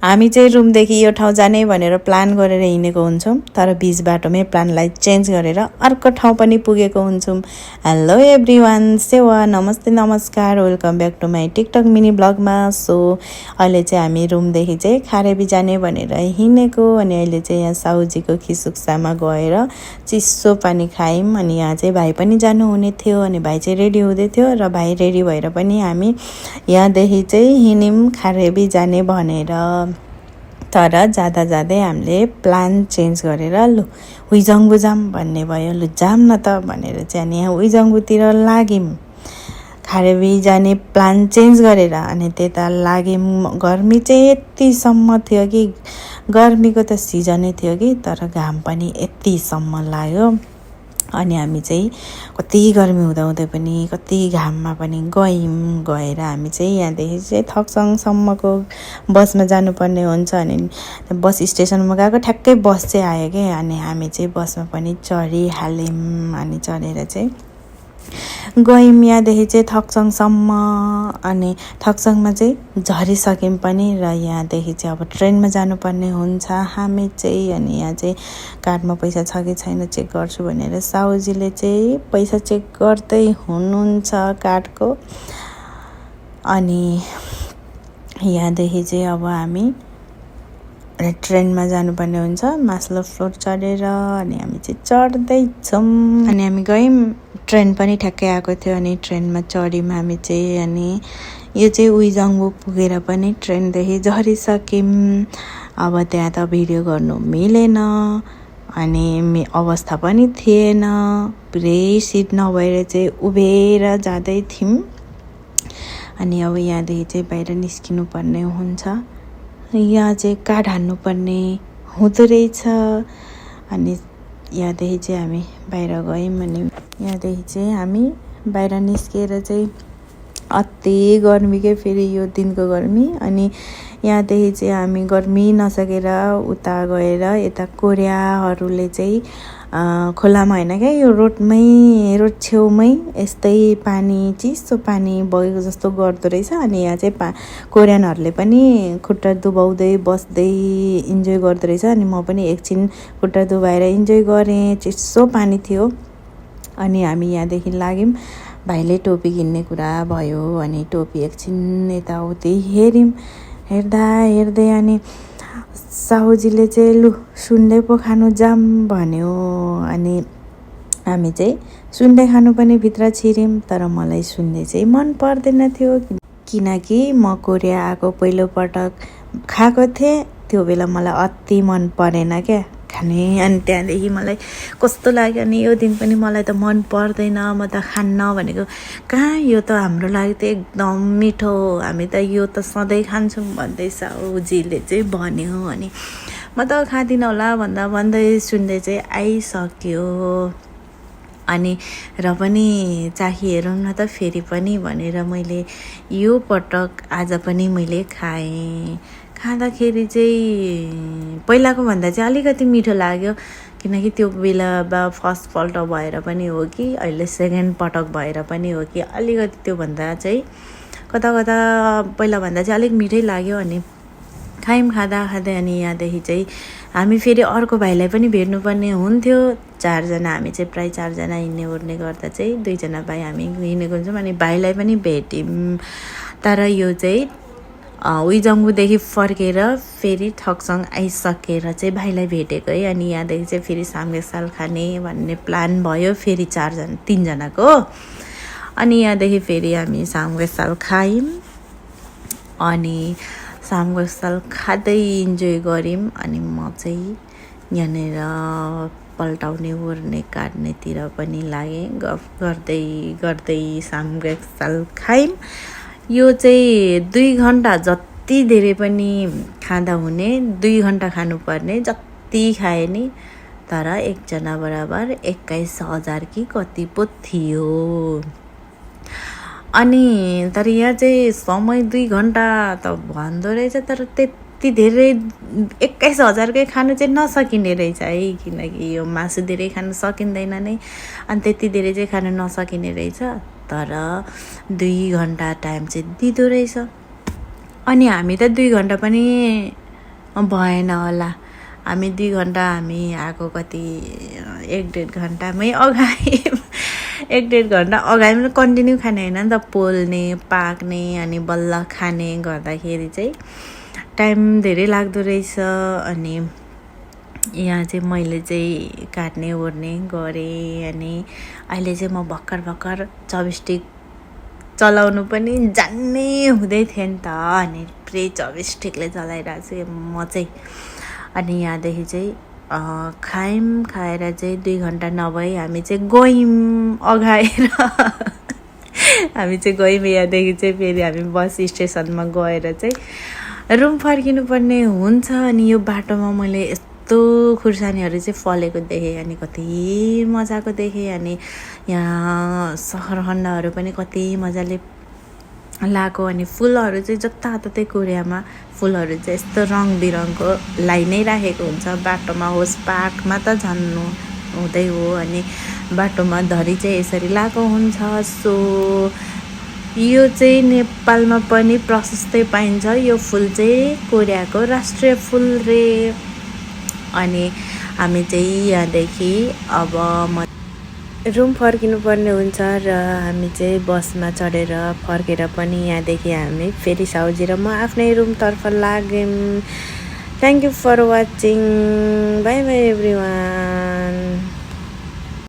हामी चाहिँ रुमदेखि यो ठाउँ जाने भनेर प्लान गरेर हिँडेको हुन्छौँ, तर बिच बाटोमै प्लानलाई चेन्ज गरेर अर्को ठाउँ पनि पुगेको हुन्छौँ। हेलो एभ्रिवान, सेवा नमस्ते नमस्कार, welcome back to my TikTok mini ब्लगमा। सो अहिले चाहिँ हामी रुमदेखि चाहिँ खारेबी जाने भनेर हिँडेको, अनि अहिले चाहिँ यहाँ साउजीको खिसुक्सामा गएर चिसो पानी खायौँ। अनि यहाँ चाहिँ भाइ पनि जानुहुने थियो, अनि भाइ चाहिँ रेडी हुँदै थियो र भाइ रेडी भएर पनि हामी यहाँदेखि चाहिँ हिँड्यौँ खारेबी जाने भनेर। तर जाँदा जाँदै हामीले प्लान चेन्ज गरेर लु हुइजङ्गु जाम भन्ने भयो। लु जाम न त भनेर चाहिँ अनि यहाँ हुइजङ्गुतिर लाग्यौँ खारेबी जाने प्लान चेन्ज गरेर। अनि त्यता लाग्यौँ। गर्मी चाहिँ यतिसम्म थियो कि गर्मीको त सिजनै थियो कि, तर घाम पनि यतिसम्म लाग्यो। अनि हामी चाहिँ कति गर्मी हुँदाहुँदै पनि कति घाममा पनि गएर हामी चाहिँ यहाँदेखि चाहिँ थक्सङसम्मको बसमा जानुपर्ने हुन्छ। अनि बस स्टेसनमा गएको ठ्याक्कै बस चाहिँ आयो कि, अनि हामी चाहिँ बसमा पनि चढिहाल्यौँ। अनि चढेर चाहिँ गयौँ यहाँदेखि चाहिँ थक्सङसम्म। अनि थक्सङमा चाहिँ झरिसक्यौँ पनि, र यहाँदेखि चाहिँ अब ट्रेनमा जानुपर्ने हुन्छ हामी चाहिँ। अनि यहाँ चाहिँ कार्डमा पैसा छ कि छैन चेक गर्छु भनेर साउजीले चाहिँ पैसा चेक गर्दै हुनुहुन्छ कार्डको। अनि यहाँदेखि चाहिँ अब हामी ट्रेनमा जानुपर्ने हुन्छ मास्लो फ्लोर चढेर। अनि हामी चाहिँ चढ्दैछौँ। अनि हामी गयौँ, ट्रेन पनि ठ्याक्कै आएको थियो, अनि ट्रेनमा चढ्यौँ हामी चाहिँ। अनि यो चाहिँ हुइजङ्गु पुगेर पनि ट्रेनदेखि झरिसक्यौँ। अब त्यहाँ त भिडियो गर्नु मिलेन, अनि अवस्था पनि थिएन, पुरै सिट नभएर चाहिँ उभिएर जाँदै थियौँ। अनि अब यहाँदेखि चाहिँ बाहिर निस्किनु पर्ने हुन्छ। यहाँ चाहिँ कार्ड हान्नुपर्ने हुँदो रहेछ। अनि यहाँदेखि चाहिँ हामी बाहिर गयौँ। अनि यहाँदेखि चाहिँ हामी बाहिर निस्किएर चाहिँ अति गर्मीकै फेरि यो दिनको गर्मी। अनि यहाँदेखि चाहिँ हामी गर्मी नसकेर उता गएर यता कोरियाहरूले चाहिँ खोलामा होइन क्या, यो रोड छेउमै यस्तै पानी चिसो पानी बगेको जस्तो गर्दो रहेछ। अनि यहाँ चाहिँ कोरियनहरूले पनि खुट्टा दुबाउँदै बस्दै इन्जोय गर्दो रहेछ। अनि म पनि एकछिन खुट्टा दुबाएर इन्जोय गरेँ, चिसो पानी थियो। अनि हामी यहाँदेखि लाग्यौँ। भाइले टोपी किन्ने कुरा भयो, अनि टोपी एकछिन यताउति हेऱ्यौँ। हेर्दै अनि साउजीले चाहिँ लु सुन्दै पो खानु जाम भन्यो। अनि हामी चाहिँ सुन्दै खानु पनि भित्र छिर्यौँ, तर मलाई सुन्दै चाहिँ मन पर्दैन थियो, किनकि म कोरिया आएको पहिलोपटक खाएको थिएँ। त्यो बेला मलाई अति मन परेन क्या खाने। अनि त्यहाँदेखि मलाई कस्तो लाग्यो, अनि यो दिन पनि मलाई त मन पर्दैन, म त खान्न भनेको। कहाँ, यो त हाम्रो लागि त एकदम मिठो, हामी त यो त सधैँ खान्छौँ भन्दै साउजीले चाहिँ भन्यो। अनि म त खाँदिनँ होला भन्दै सुन्दै चाहिँ आइसक्यो। अनि र पनि चाखी हेरौँ न त फेरि पनि भनेर मैले यो पटक आज पनि मैले खाएँ। खाँदाखेरि चाहिँ पहिलाको भन्दा चाहिँ अलिकति मिठो लाग्यो, किनकि त्यो बेला फर्स्टपल्ट भएर पनि हो कि अहिले सेकेन्ड पटक भएर पनि हो कि अलिकति त्योभन्दा चाहिँ कता पहिलाभन्दा चाहिँ अलिक मिठै लाग्यो। अनि खायौँ खाँदै। अनि यहाँदेखि चाहिँ हामी फेरि अर्को भाइलाई पनि भेट्नुपर्ने हुन्थ्यो। 4 जना हामी चाहिँ प्रायः 4 जना हिँड्ने ओर्ने गर्दा चाहिँ 2 जना भाइ हामी हिँडेको हुन्छौँ। अनि भाइलाई पनि भेट्यौँ, तर यो चाहिँ हुइजङ्गुदेखि फर्केर फेरि थक्सङ आइसकेर चाहिँ भाइलाई भेटेको है। अनि यहाँदेखि चाहिँ फेरि सामगेसाल खाने भन्ने प्लान भयो फेरि 3 जनाको। अनि यहाँदेखि फेरि हामी सामगेसाल खायौँ। अनि सामगेसाल खाँदै इन्जोय गऱ्यौँ। अनि म चाहिँ यहाँनिर पल्टाउने ओर्ने काट्नेतिर पनि लागेँ। गफ गर्दै सामगेसाल खायौँ। यो चाहिँ 2 घन्टा जति धेरै पनि खाँदा हुने, 2 घन्टा खानुपर्ने जति खाए नि, तर 1 जना बराबर 21,000 कि कति पो थियो। अनि तर यहाँ चाहिँ समय 2 घन्टा त भन्दो रहेछ, तर त्यति धेरै 21,000कै खानु चाहिँ नसकिने रहेछ है, किनकि यो मासु धेरै खानु सकिँदैन नै, अनि त्यति धेरै चाहिँ खानु नसकिने रहेछ। तर 2 घन्टा टाइम चाहिँ दिँदो रहेछ। अनि हामी त 2 घन्टा पनि भएन होला। हामी 2 घन्टा हामी आएको कति 1-1.5 घन्टामै अगाडि 1-1.5 घन्टा अगाडि कन्टिन्यू खाने होइन नि त, पोल्ने पाक्ने अनि बल्ल खाने गर्दाखेरि चाहिँ टाइम धेरै लाग्दो रहेछ। अनि यहाँ चाहिँ मैले चाहिँ काट्ने ओर्ने गरेँ। अनि अहिले चाहिँ म भर्खर चपस्टिक चलाउनु पनि जान्ने हुँदै थियो नि त, अनि पुरै चपस्टिकले चलाइरहेको छु म चाहिँ। अनि यहाँदेखि चाहिँ खाएर चाहिँ 2 घन्टा नभई हामी चाहिँ गयौँ अगाएर हामी चाहिँ गयौँ। यहाँदेखि चाहिँ फेरि हामी बस स्टेसनमा गएर चाहिँ रुम फर्किनु पर्ने हुन्छ। अनि यो बाटोमा मैले यस्तो खुर्सानीहरू चाहिँ फलेको देखेँ, अनि कति मजाको देखेँ। अनि यहाँ सहरखण्डहरू पनि कति मजाले लाएको, अनि फुलहरू चाहिँ जताततै कोरियामा फुलहरू चाहिँ यस्तो रङ बिरङको लाई नै राखेको हुन्छ। बाटोमा होस् पार्कमा त झन् हुँदै हो, अनि बाटोमा धरी चाहिँ यसरी लाएको हुन्छ। सो यो चाहिँ नेपालमा पनि प्रशस्तै पाइन्छ। यो फुल चाहिँ कोरियाको राष्ट्रिय फुल रे। अनि हामी चाहिँ यहाँदेखि अब रुम फर्किनु पर्ने हुन्छ र हामी चाहिँ बसमा चढेर फर्केर पनि यहाँदेखि हामी फेरि साउजी र म आफ्नै रुमतर्फ लाग्यौँ। Thank you for watching. Bye bye everyone.